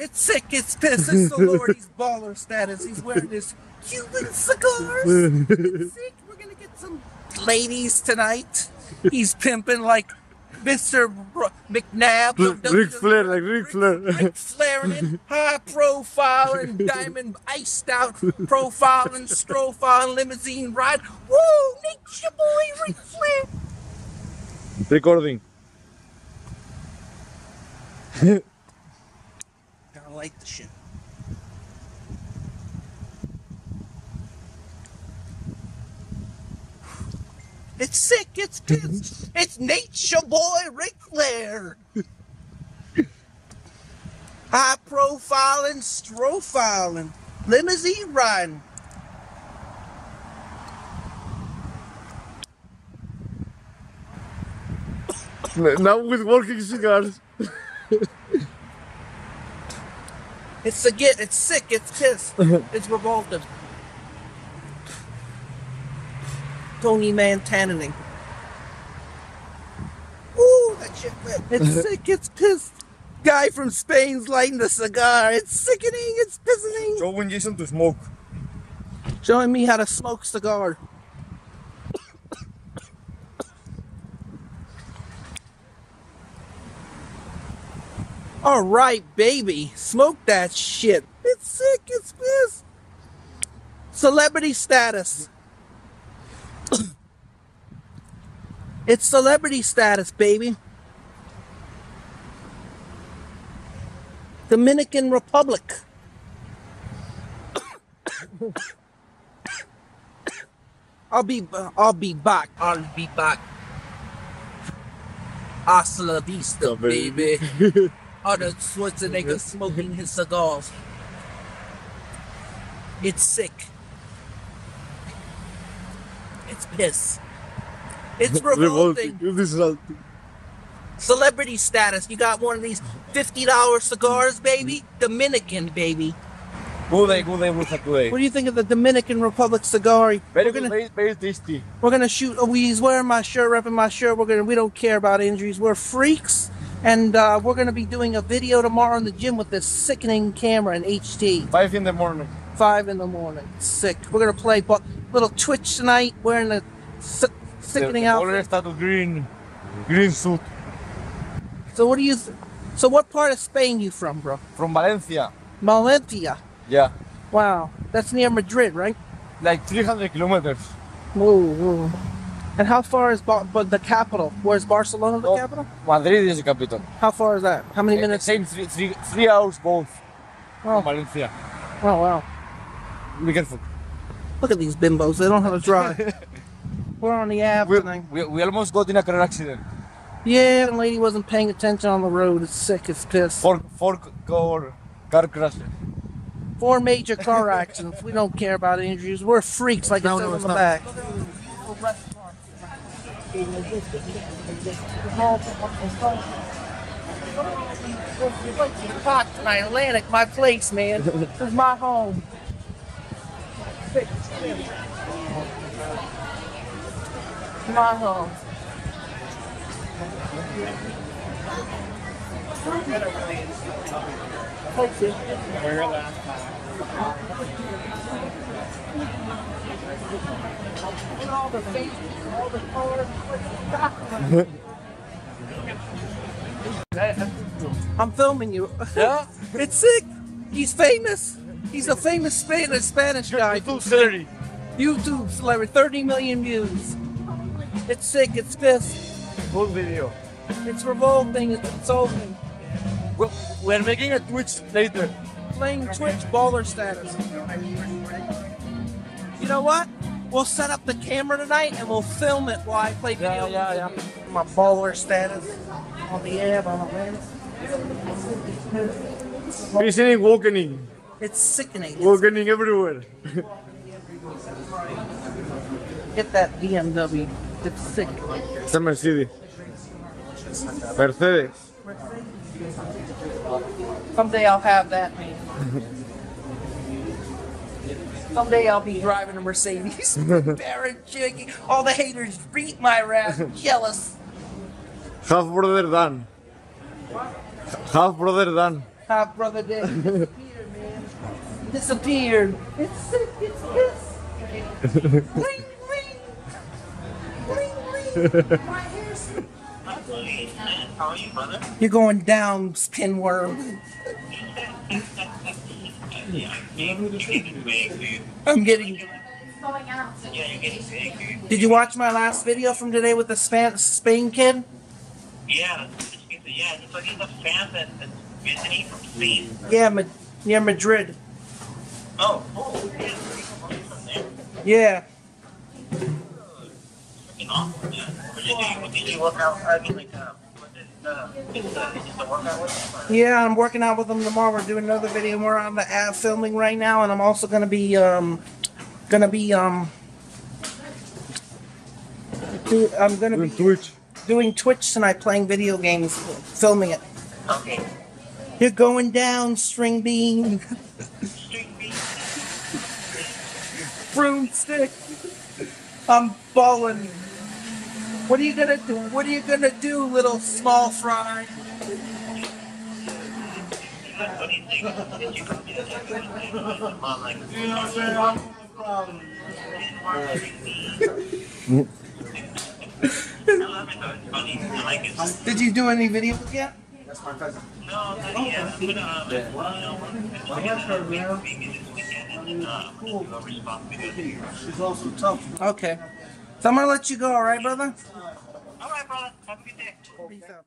It's sick, it's piss, it's the Lord, he's baller status, he's wearing his Cuban cigars. It's sick, we're gonna get some ladies tonight. He's pimping like Mr. McNabb. Ric Flair, like Ric Flair. Ric Flair in high profile and diamond iced out profile and strofile and limousine ride. Woo! Nature boy Ric Flair. Recording. Gotta light the shit. It's sick, it's pissed. It's Nature Boy Ric Flair. High profile and strofiling. Limousine riding. Now with working cigars. It's sick, it's pissed. It's revolting. Tony Montana. Ooh, that shit lit. It's sick, it's pissed. Guy from Spain's lighting the cigar. It's sickening, it's pissening. Showing Jason to smoke. Showing me how to smoke cigar. Alright, baby. Smoke that shit. It's sick, it's pissed. Celebrity status. It's celebrity status, baby. Dominican Republic. I'll be back. I'll be back. Hasta la vista, baby. Arnold Schwarzenegger smoking his cigars. It's sick. It's piss. It's revolting. Celebrity status. You got one of these $50 cigars, baby? Dominican, baby. Good day, today. What do you think of the Dominican Republic cigar? Very tasty. We're gonna shoot. Oh, he's wearing my shirt, repping my shirt. We don't care about injuries. We're freaks, and we're gonna be doing a video tomorrow in the gym with this sickening camera in HD. 5 in the morning. 5 in the morning. Sick. We're gonna play little Twitch tonight, wearing the sickening outfit. Status green suit. So what do you? So what part of Spain you from, bro? From Valencia. Valencia. Yeah. Wow, that's near Madrid, right? Like 300 kilometers. Whoa. And how far is the capital? Where's Barcelona the capital? Madrid is the capital. How far is that? How many minutes? Same 3 hours both. Oh. From Valencia. Oh, wow. Be careful. Look at these bimbos. They don't know how to drive. We're on the Ave tonight. We almost got in a car accident. Yeah, the lady wasn't paying attention on the road. It's sick, it's pissed. 4 car crashes. 4 major car accidents. We don't care about injuries. We're freaks, like it says on the back. Hot tonight, Atlantic, my place, man. This is my home. My home. I'm filming you. Yeah? It's sick. He's famous. He's a famous Spanish guy. YouTube celebrity, 30 million views. It's sick, it's pissed. Good video. It's revolting, it's insulting. We're making a Twitch later. Playing Twitch baller status. You know what? We'll set up the camera tonight and we'll film it while I play video. Yeah. My baller status on the air, on the land. Listening, walking. It's sickening. Walking everywhere. Get that BMW. It's sick. It's a Mercedes. Mercedes. Someday I'll have that, man. Someday I'll be driving a Mercedes. Baron Chicky. All the haters beat my rap. Jealous. Half brother Dan. Half brother Dan. Hot brother Danny disappeared, man. Disappeared. It's sick. It's pissed. Bling, bling. Bling, bling. My hair's... How are you, brother? You're going down, pinworm. I'm getting... Yeah, you're getting big, dude. Did you watch my last video from today with the Spain kid? Yeah, so he's a fan that's visiting from Spain. Yeah, near Madrid. Oh, yeah, from there. Yeah. Freaking awesome, man. What did you work out? I mean, like, what did just a workout with him? Yeah, I'm working out with them tomorrow. We're doing another video. We're on the app filming right now, and I'm also gonna be Twitch. doing Twitch tonight, playing video games, filming it. Okay. You're going down, string bean. Broomstick. I'm balling. What are you gonna do? What are you gonna do, little small fry? What do you think? Did you come to the mom, like, I love it though. It's funny. I like it. Did you do any videos yet? No, not yet. I'm gonna, maybe this weekend, and then I'm gonna do a response video. Okay. So I'm gonna let you go, alright, brother? Alright, brother. Have a good day. Peace out.